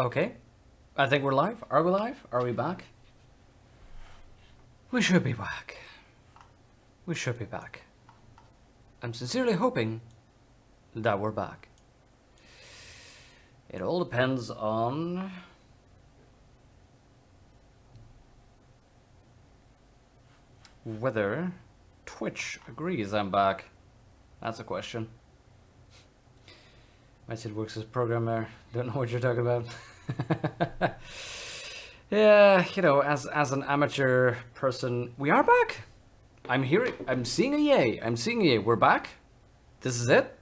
Okay. I think we're live. Are we live? Are we back? We should be back. We should be back. I'm sincerely hoping that we're back. It all depends on whether Twitch agrees I'm back. That's a question. My Sid works as a programmer. Don't know what you're talking about. Yeah, you know, as an amateur person, we are back. I'm hearing, I'm seeing a yay. I'm seeing a yay. We're back. This is it.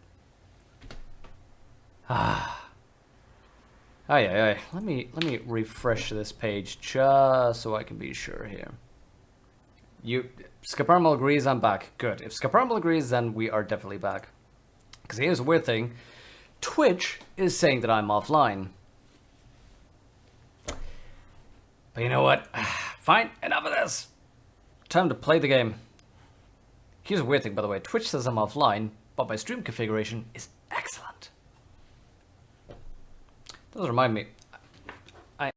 Ah. Aye. Let me refresh this page just so I can be sure here. Scaparmal agrees I'm back. Good. If Scaparmal agrees, then we are definitely back. Because here's a weird thing. Twitch is saying that I'm offline. But you know what? Fine, enough of this. Time to play the game. Here's a weird thing, by the way. Twitch says I'm offline, but my stream configuration is excellent. Does remind me, I'll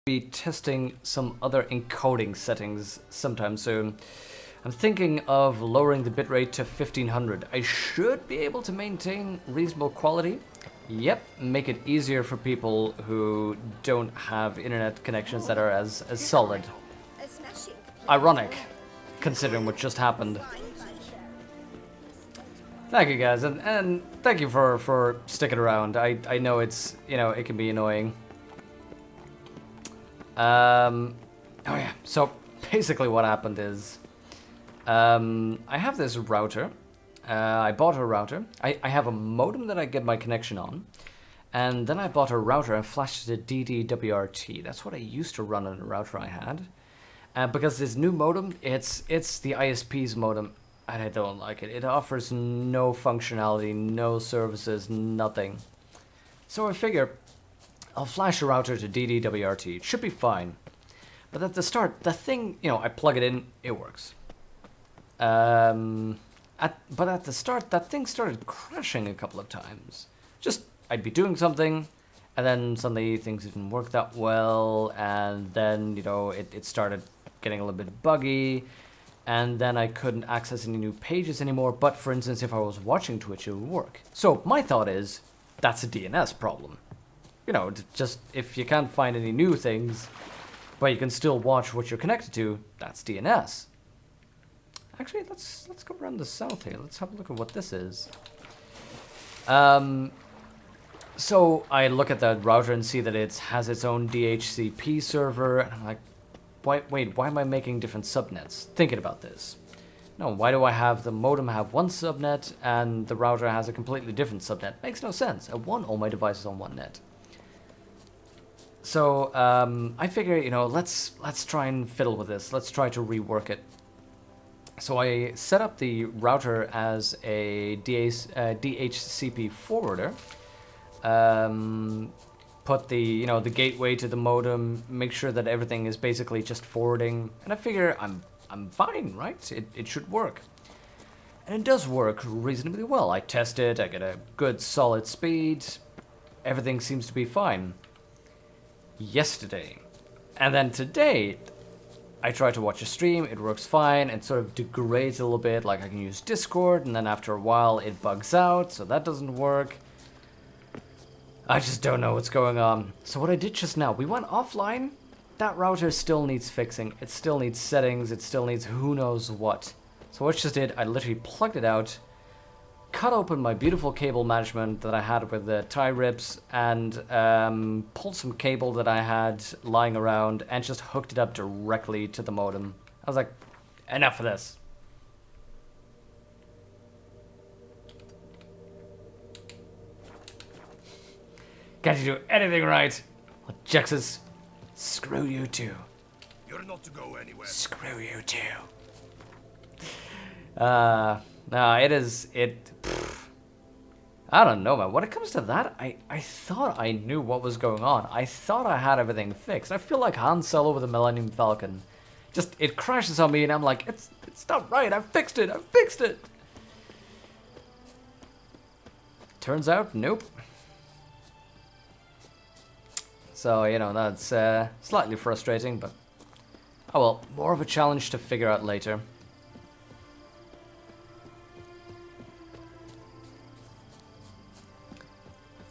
be testing some other encoding settings sometime soon. I'm thinking of lowering the bitrate to 1500. I should be able to maintain reasonable quality. Yep, make it easier for people who don't have internet connections that are as solid. Ironic, considering what just happened. Thank you guys, and thank you for sticking around. I know it's, you know, it can be annoying. Oh yeah, so basically what happened is, I have this router. I bought a router. I have a modem that I get my connection on. And then I bought a router and flashed it to DDWRT. That's what I used to run on a router I had. Because this new modem, it's the ISP's modem, and I don't like it. It offers no functionality, no services, nothing. So I figure I'll flash a router to DDWRT. It should be fine. But at the start, the thing, you know, I plug it in, it works. But at the start, that thing started crashing a couple of times. Just, I'd be doing something, and then suddenly things didn't work that well, and then, you know, it started getting a little bit buggy, and then I couldn't access any new pages anymore, but for instance, if I was watching Twitch, it would work. So my thought is, that's a DNS problem. You know, just, if you can't find any new things, but you can still watch what you're connected to, that's DNS. Actually, let's go around the south here. Let's have a look at what this is. So I look at the router and see that it has its own DHCP server, and I'm like, wait, why am I making different subnets? Thinking about this. No, why do I have the modem have one subnet and the router has a completely different subnet? Makes no sense. I want all my devices on one net. So I figure, you know, let's try and fiddle with this. Let's try to rework it. So I set up the router as a DHCP forwarder. Put the, you know, the gateway to the modem, make sure that everything is basically just forwarding, and I figure I'm fine, right? It should work. And it does work reasonably well. I test it, I get a good solid speed, everything seems to be fine. Yesterday. And then today, I try to watch a stream, it works fine, it sort of degrades a little bit, like I can use Discord, and then after a while it bugs out, so that doesn't work. I just don't know what's going on. So what I did just now, we went offline, that router still needs fixing, it still needs settings, it still needs who knows what. So what I just did, I literally plugged it out, cut open my beautiful cable management that I had with the tie rips, and pulled some cable that I had lying around and just hooked it up directly to the modem. I was like, enough of this. Can't you do anything right? Well, Jexus, screw you too. You're not to go anywhere. Screw you too. No, I don't know, man. When it comes to that, I thought I knew what was going on. I thought I had everything fixed. I feel like Han Solo with the Millennium Falcon. Just, it crashes on me and I'm like, it's not right. I fixed it. Turns out, nope. So, you know, that's slightly frustrating, but oh well, more of a challenge to figure out later.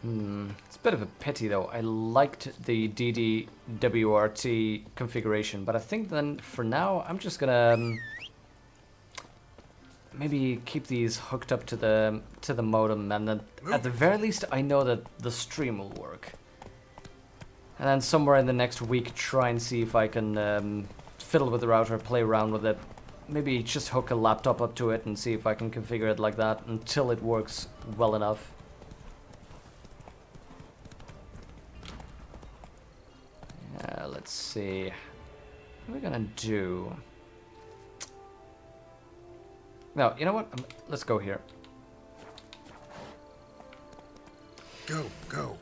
It's a bit of a pity though. I liked the DDWRT configuration, but I think then for now I'm just gonna maybe keep these hooked up to the modem, and then at the very least I know that the stream will work. And then somewhere in the next week try and see if I can fiddle with the router, play around with it. Maybe just hook a laptop up to it and see if I can configure it like that until it works well enough. Let's see. What are we gonna do? No, you know what? Let's go here. Go.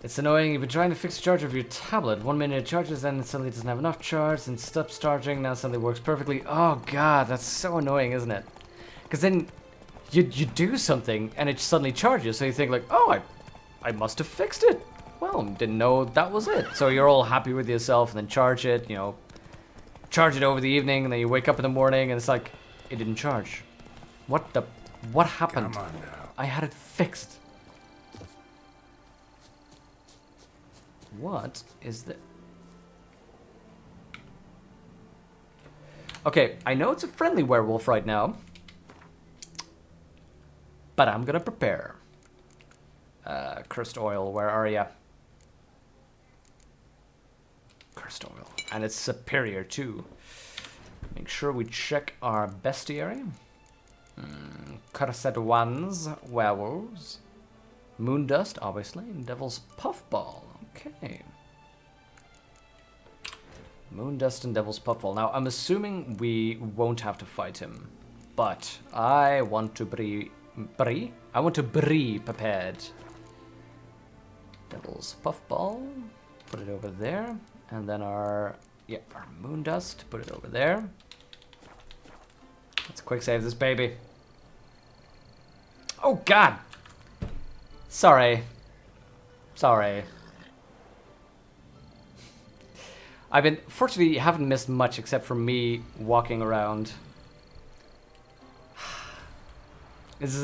It's annoying. You've been trying to fix the charge of your tablet. 1 minute it charges, then it suddenly doesn't have enough charge, and stops charging. Now suddenly works perfectly. Oh god, that's so annoying, isn't it? Because then you do something and it suddenly charges, so you think like, oh, I must have fixed it. Well, didn't know that was it. So you're all happy with yourself, and then charge it. You know, charge it over the evening, and then you wake up in the morning, and it's like it didn't charge. What happened? Come on now. I had it fixed. What is the... Okay, I know it's a friendly werewolf right now, but I'm gonna prepare. Cursed oil, where are ya? Cursed oil. And it's superior too. Make sure we check our bestiary. Cursed ones, werewolves. Moondust, obviously. And Devil's Puffball. Okay. Moondust and Devil's Puffball. Now, I'm assuming we won't have to fight him. But I want to be prepared. Devil's Puffball. Put it over there. And then our Moondust. Put it over there. Let's quick save this baby. Oh, God! Sorry. Fortunately, you haven't missed much except for me walking around. This is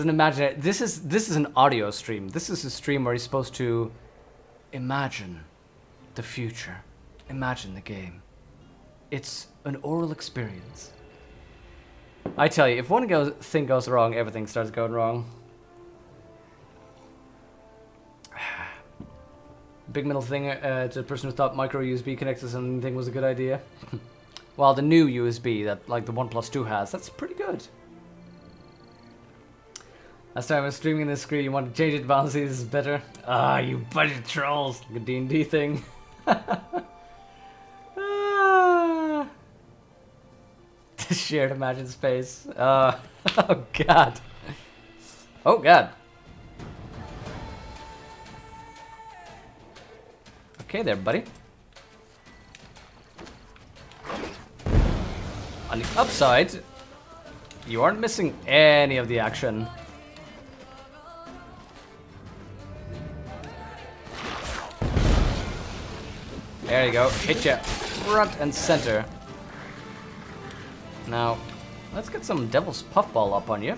an audio stream. This is a stream where you're supposed to imagine the future. Imagine the game. It's an oral experience. I tell you, if one thing goes wrong, everything starts going wrong. Big middle thing to the person who thought micro USB connected to something was a good idea. Well, the new USB that like the OnePlus 2 has, that's pretty good. Last time I was streaming this screen, you want to change it, Bouncy, this is better. Ah, you bunch of trolls. Like a D&D thing. The shared imagined space. Oh god. Oh god. Okay there, buddy. On the upside, you aren't missing any of the action. There you go. Hit ya front and center. Now, let's get some Devil's Puffball up on you.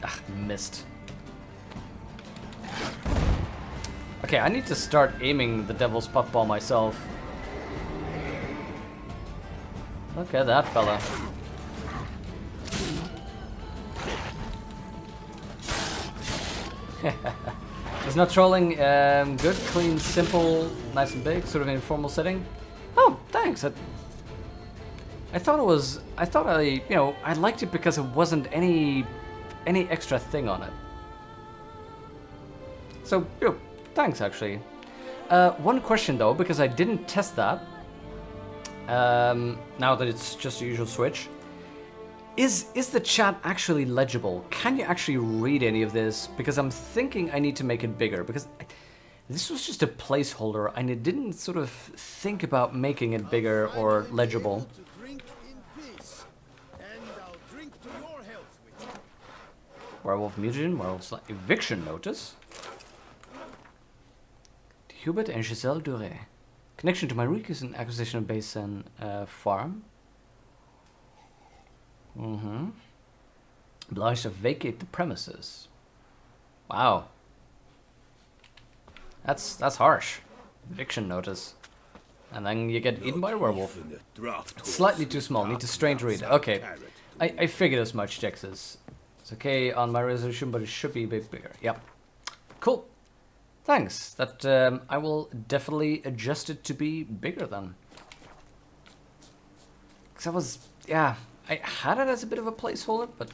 Ah, missed. Okay, I need to start aiming the Devil's Puffball myself. Look at that fella. It's not trolling. Good, clean, simple, nice and big, sort of informal setting. Oh, thanks. I thought it was. I liked it because it wasn't any extra thing on it. So, thanks actually. One question though, because I didn't test that. Now that it's just a usual Switch, is the chat actually legible? Can you actually read any of this? Because I'm thinking I need to make it bigger, because this was just a placeholder and it didn't sort of think about making it bigger or legible. Werewolf mutagen, werewolf eviction notice. Hubert and Giselle Dure. Connection to my recent acquisition of Basin farm. Obliged to vacate the premises. Wow. That's harsh. Eviction notice. And then you get eaten by a werewolf. It's slightly too small. Need to strain to read. Okay. I figured as much, Jexes. It's okay on my resolution, but it should be a bit bigger. Yep. Cool. Thanks. That I will definitely adjust it to be bigger then. Because I was... Yeah. I had it as a bit of a placeholder, but...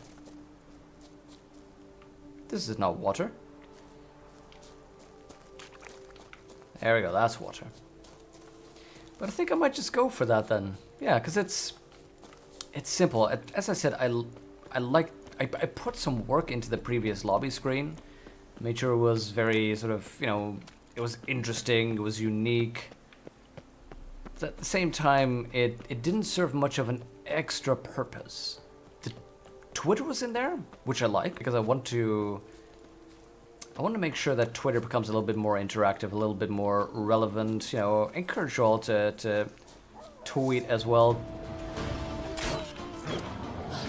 This is not water. There we go. That's water. But I think I might just go for that then. Yeah, because it's simple. As I said, I put some work into the previous lobby screen. Made sure it was very sort of, you know, it was interesting, it was unique. But at the same time, it didn't serve much of an extra purpose. The Twitter was in there, which I like, because I want to make sure that Twitter becomes a little bit more interactive, a little bit more relevant. You know, encourage you all to tweet as well.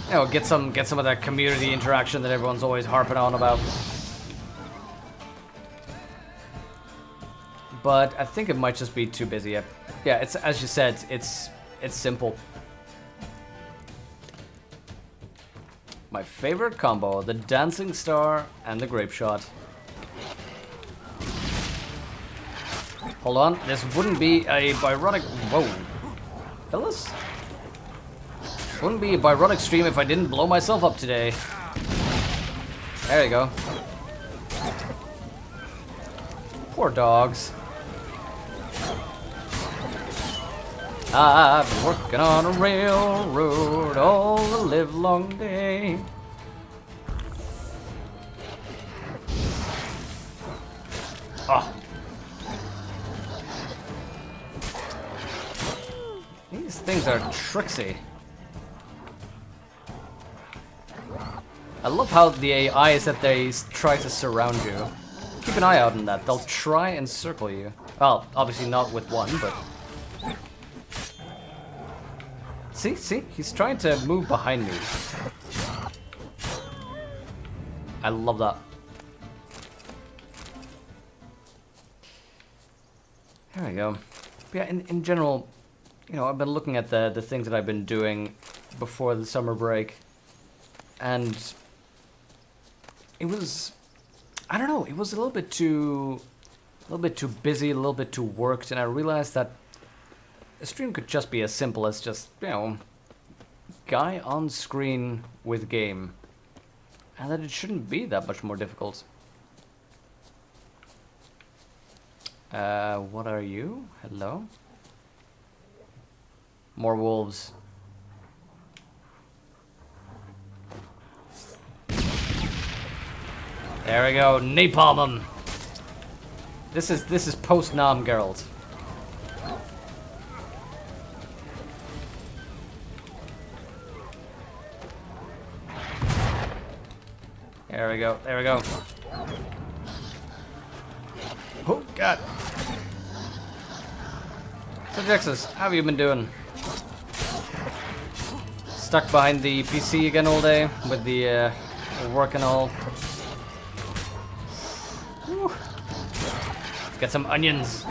You know, get some of that community interaction that everyone's always harping on about. But I think it might just be too busy. Yeah, it's as you said, it's simple. My favorite combo: the dancing star and the grape shot. Hold on, this wouldn't be a Byronic... Whoa. Fellas? Wouldn't be a Byronic stream if I didn't blow myself up today. There you go. Poor dogs. I've been working on a railroad all the livelong day. Oh. These things are tricksy. I love how the AI is that they try to surround you. Keep an eye out on that. They'll try and circle you. Well, obviously not with one, but... See? He's trying to move behind me. I love that. There we go. But yeah, in general, you know, I've been looking at the things that I've been doing before the summer break, and it was, I don't know, it was a little bit too busy, a little bit too worked, and I realized that a stream could just be as simple as just, you know, guy on screen with game, and that it shouldn't be that much more difficult. What are you? Hello? More wolves. There we go, napalm 'em. This is post Nam Geralt. There we go, there we go. Oh god. So Jexus, how have you been doing? Stuck behind the PC again all day with the work and all. Whew. Let's get some onions.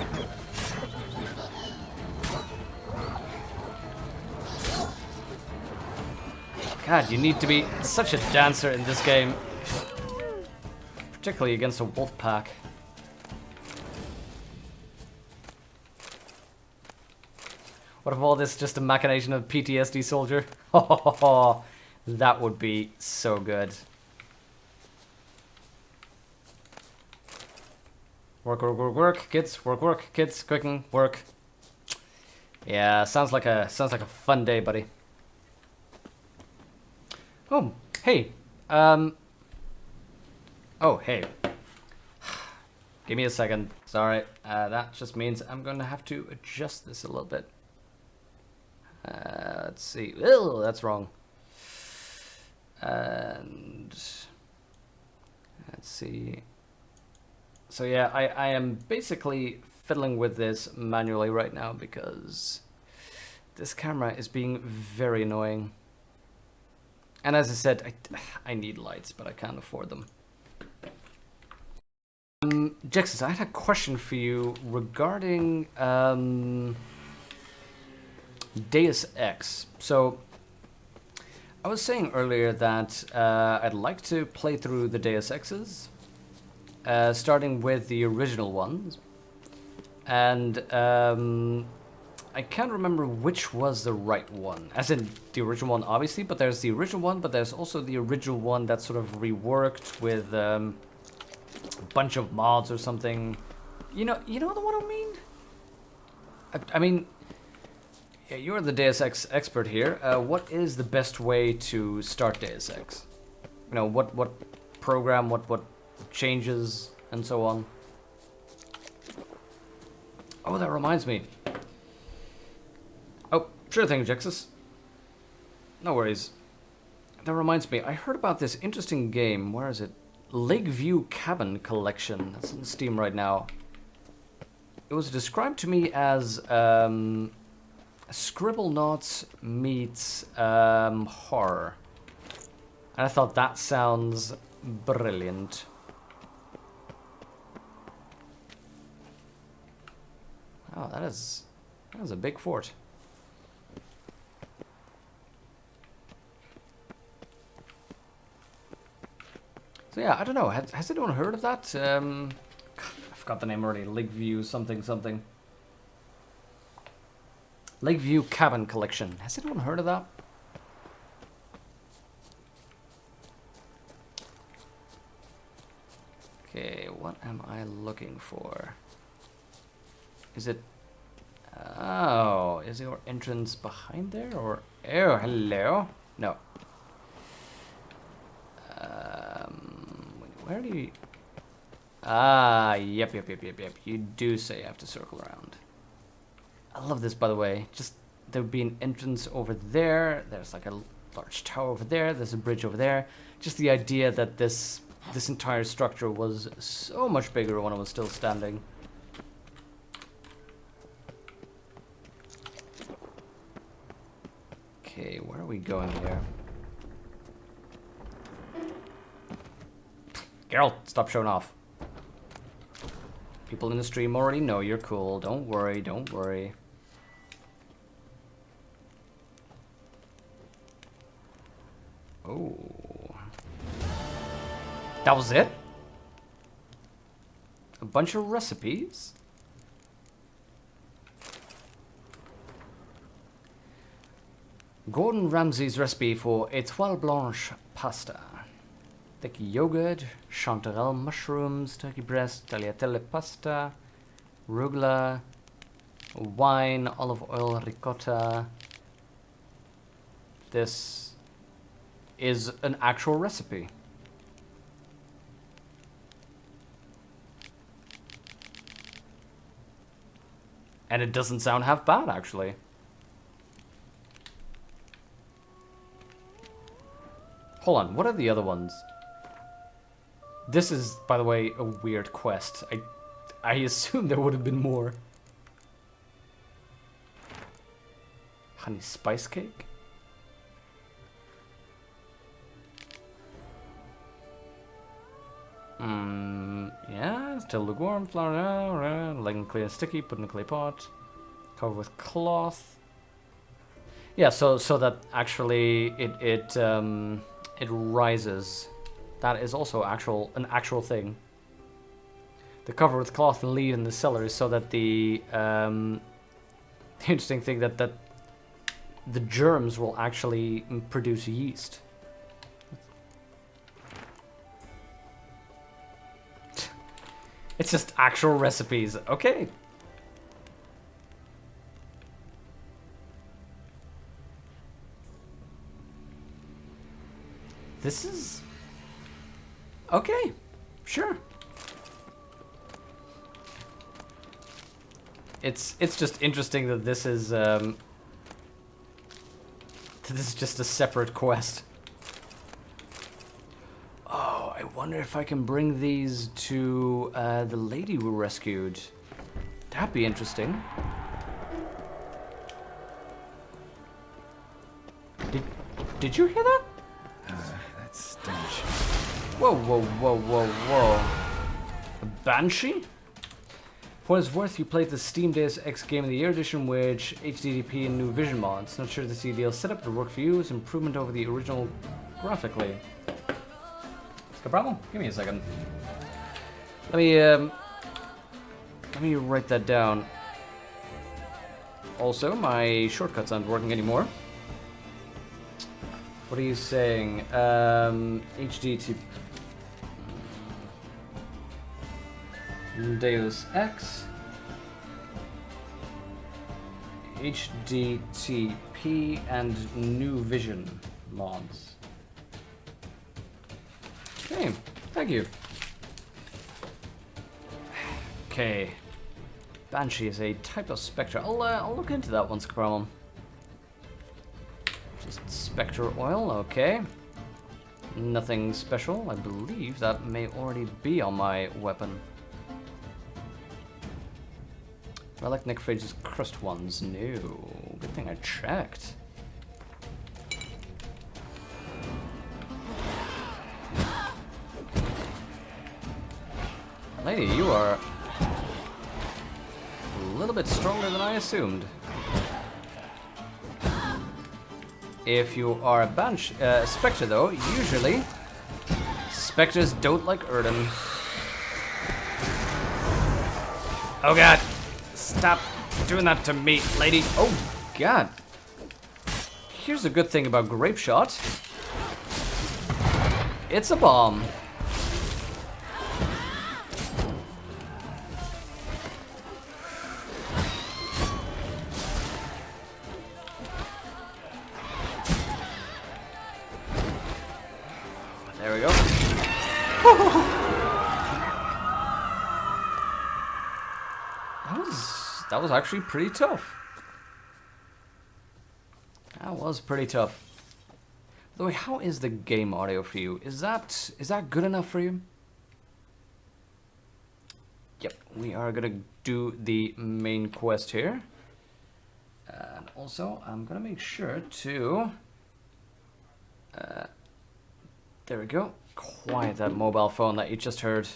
God, you need to be such a dancer in this game. Particularly against a wolf pack. What if all this is just a machination of PTSD soldier? Oh, that would be so good. Work, kids. Work, kids. Cooking, work. Yeah, sounds like a fun day, buddy. Oh, hey. Oh, hey. Give me a second. Sorry. That just means I'm going to have to adjust this a little bit. Let's see. Ew, that's wrong. And let's see. So yeah, I am basically fiddling with this manually right now because this camera is being very annoying. And as I said, I need lights, but I can't afford them. Jexus, I had a question for you regarding Deus Ex. So, I was saying earlier that I'd like to play through the Deus Exes, starting with the original ones. And I can't remember which was the right one. As in, the original one, obviously, but there's the original one, but there's also the original one that's sort of reworked with a bunch of mods or something. You know the one I mean? I mean, yeah, you're the Deus Ex expert here. What is the best way to start Deus Ex? You know, what program, what changes, and so on. Oh, that reminds me. Oh, sure thing, Jexus. No worries. That reminds me, I heard about this interesting game. Where is it? Lakeview Cabin Collection. That's on Steam right now. It was described to me as Scribblenauts meets horror. And I thought that sounds brilliant. Oh, that is a big fort. So yeah, I don't know. Has anyone heard of that? I forgot the name already. Lakeview something something. Lakeview Cabin Collection. Has anyone heard of that? Okay, what am I looking for? Is it... Oh, is your entrance behind there or... Oh, hello? No. Where do you... Ah, yep. You do say I have to circle around. I love this, by the way. Just, there would be an entrance over there. There's like a large tower over there. There's a bridge over there. Just the idea that this entire structure was so much bigger when I was still standing. Okay, where are we going here? Geralt, stop showing off. People in the stream already know you're cool. Don't worry, don't worry. Oh. That was it? A bunch of recipes? Gordon Ramsay's recipe for étoile blanche pasta. Thick yogurt, chanterelle mushrooms, turkey breast, tagliatelle pasta, arugula, wine, olive oil, ricotta. This is an actual recipe. And it doesn't sound half bad, actually. Hold on, what are the other ones? This is, by the way, a weird quest. I assume there would have been more. Honey spice cake? Yeah, still lukewarm, flour, legging clear and sticky, put in a clay pot, cover with cloth. Yeah, so that actually it rises. That is also an actual thing. The cover with cloth and leave in the cellar is so that the interesting thing that the germs will actually produce yeast. It's just actual recipes. Okay. This is... Okay. Sure. It's just interesting that this is just a separate quest. Oh, I wonder if I can bring these to the lady we rescued. That'd be interesting. Did you hear that? That stench. Whoa, whoa, whoa, whoa, whoa. A Banshee? For what it's worth, you played the Steam Deus Ex Game of the Year edition, which HDDP and new vision mods. Not sure the CDL setup to work for you. It's improvement over the original graphically. No problem. Give me a second. Let me write that down. Also, my shortcuts aren't working anymore. What are you saying? HDTP Deus Ex HDTP and new vision mods. Okay, thank you. Okay, Banshee is a type of spectre. I'll look into that once, problem. Just spectre oil, okay. Nothing special. I believe that may already be on my weapon. Relic Necrophage's crust ones. No. Good thing I checked. Lady, you are a little bit stronger than I assumed. If you are a Spectre, though, usually Spectres don't like Erden. Oh god! Stop doing that to me, lady! Oh god! Here's a good thing about Grape Shot. It's a bomb. There we go. That was actually pretty tough. That was pretty tough. By the way, how is the game audio for you? Is that good enough for you? Yep, we are gonna do the main quest here. And also, I'm gonna make sure to there we go. Quiet that mobile phone that you just heard.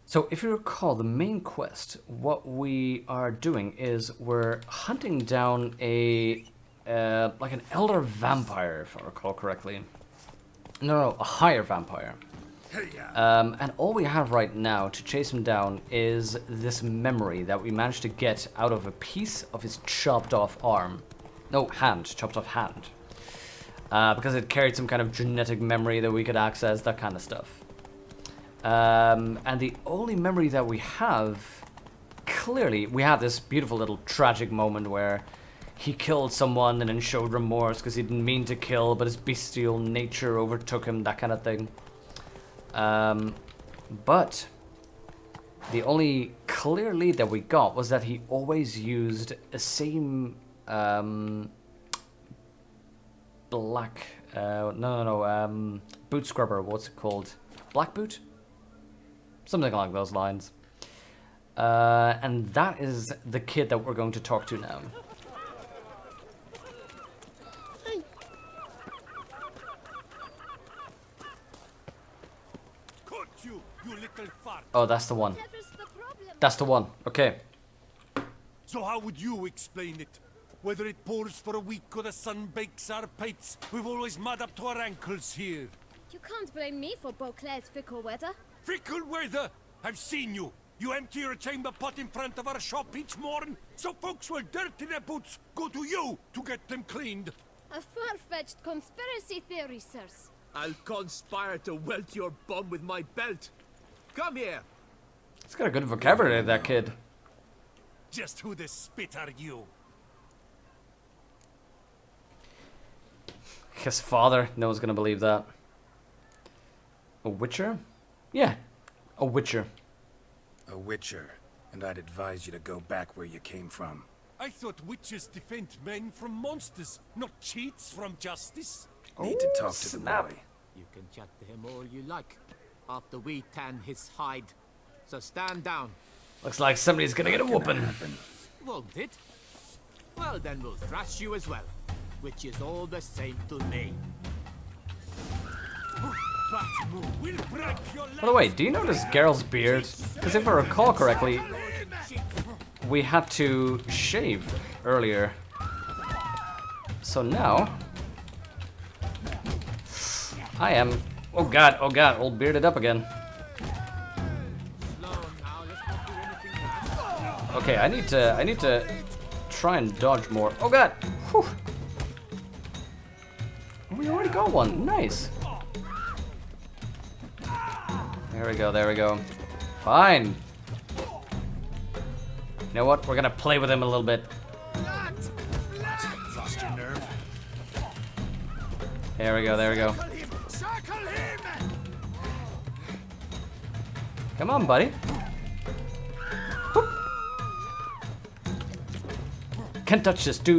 So if you recall, the main quest, what we are doing is we're hunting down a like an elder vampire, if I recall correctly. No, a higher vampire. And all we have right now to chase him down is this memory that we managed to get out of a piece of his chopped off arm. No, hand, chopped off hand. Because it carried some kind of genetic memory that we could access, that kind of stuff. And the only memory that we have, clearly, we had this beautiful little tragic moment where he killed someone and then showed remorse because he didn't mean to kill, but his bestial nature overtook him, that kind of thing. But the only clear lead that we got was that he always used the same black, boot scrubber, what's it called? Black boot? Something along those lines. And that is the kid that we're going to talk to now. You little fart. Oh, that's the one. That's the one. Okay. So how would you explain it? Whether it pours for a week or the sun bakes our pipes, we've always mud up to our ankles here. You can't blame me for Beauclair's fickle weather. Fickle weather! I've seen you. You empty your chamber pot in front of our shop each morning, so folks will dirty their boots, go to you to get them cleaned. A far-fetched conspiracy theory, sirs. I'll conspire to welt your bum with my belt. Come here. He's got a good vocabulary, that kid. Just who the spit are you? His father. No one's gonna believe that. A witcher? Yeah, a witcher. A witcher, and I'd advise you to go back where you came from. I thought witches defend men from monsters, not cheats from justice. Need to talk to the snap. boy. You can chat to him all you like, after we tan his hide. So stand down. Looks like somebody's gonna get a Gonna whooping. happen. Won't it? Well, then we'll thrash you as well, which is all the same to me. We'll break your By the way, do you notice Geralt's beard? Because if I recall correctly, we had to shave earlier. So now, I am, oh god, all bearded up again. Okay, I need to try and dodge more. Oh god! Whew. We already got one. Nice. There we go. Fine. You know what? We're gonna play with him a little bit. Lost your nerve? There we go. Circle him! Come on, buddy. Whoop. Can't touch this. Do.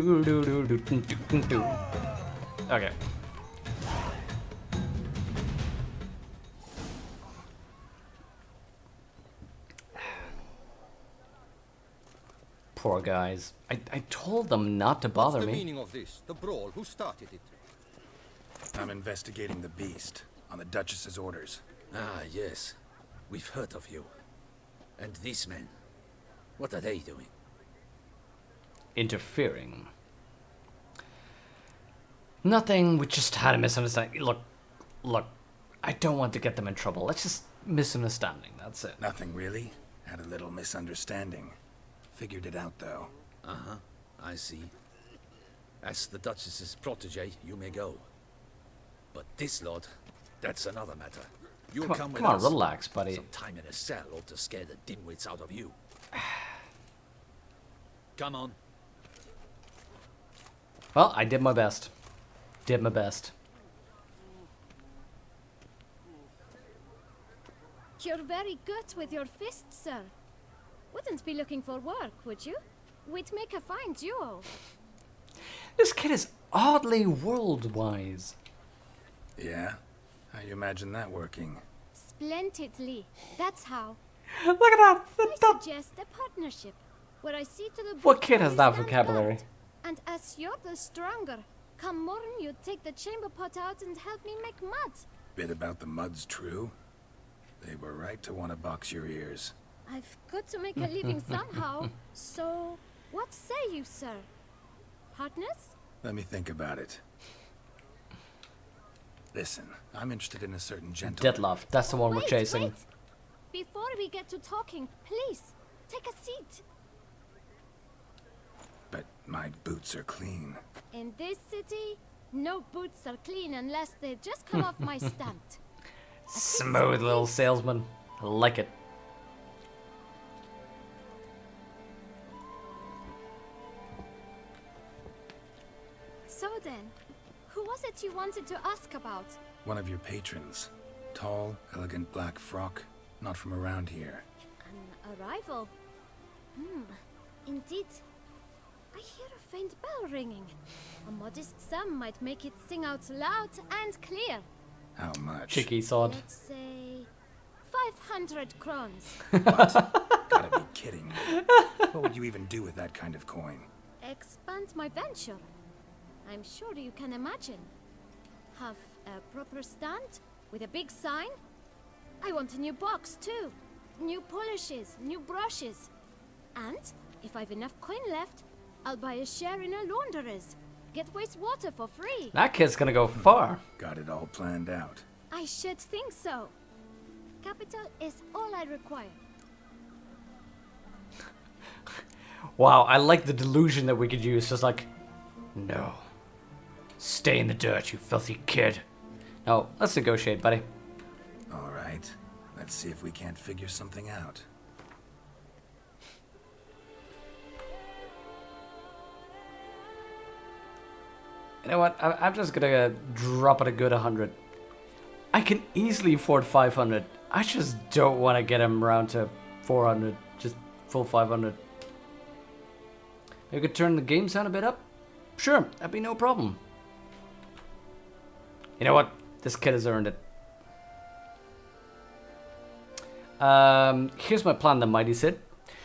Okay. Poor guys. I told them not to bother What's the me. meaning of this? The brawl? Who started it? I'm investigating the beast on the Duchess's orders. Ah, yes. We've heard of you. And these men, what are they doing? Interfering. Nothing, we just had a misunderstanding. Look, I don't want to get them in trouble. Let's just misunderstanding, that's it. Nothing really. Had a little misunderstanding. Figured it out though. Uh-huh, I see. As the Duchess's protege, you may go. But this lot, that's another matter. You'll come with Come on, us. relax, buddy. Some time in a cell ought to scare the dimwits out of you. Come on. Well, I did my best. You're very good with your fists, sir. Wouldn't be looking for work, would you? We'd make a fine duo. This kid is oddly world-wise. Yeah? How you imagine that working? Splendidly. That's how. Look at that! I suggest a partnership, where I see to the What book kid has we that stand vocabulary? guard. And as you're the stronger, come morn you take the chamber pot out and help me make mud. Bit about the mud's true? They were right to want to box your ears. I've got to make a living somehow, so what say you, sir? Partners? Let me think about it. Listen, I'm interested in a certain gentleman. Deadloff, that's the one we're Wait, chasing. wait. Before we get to talking, please, take a seat. But my boots are clean. In this city, no boots are clean unless they just come off my stand. Smooth little salesman. I like it. So then, who was it you wanted to ask about? One of your patrons. Tall, elegant black frock. Not from around here. An arrival? Indeed. I hear a faint bell ringing. A modest sum might make it sing out loud and clear. How much? Cheeky sod. Let's say 500 crowns. Gotta be kidding me. What would you even do with that kind of coin? Expand my venture. I'm sure you can imagine. Have a proper stand with a big sign. I want a new box too. New polishes, new brushes. And if I've enough coin left, I'll buy a share in a launderer's. Get wastewater for free. That kid's gonna go far. Got it all planned out. I should think so. Capital is all I require. Wow, I like the delusion that we could use. Just like, no. Stay in the dirt, you filthy kid. No, let's negotiate, buddy. All right. Let's see if we can't figure something out. You know what? I'm just gonna drop it a good 100. I can easily afford 500. I just don't want to get him around to 400. Just full 500. You could turn the game sound a bit up? Sure, that'd be no problem. You know what? This kid has earned it. Here's my plan, the Mighty Sid.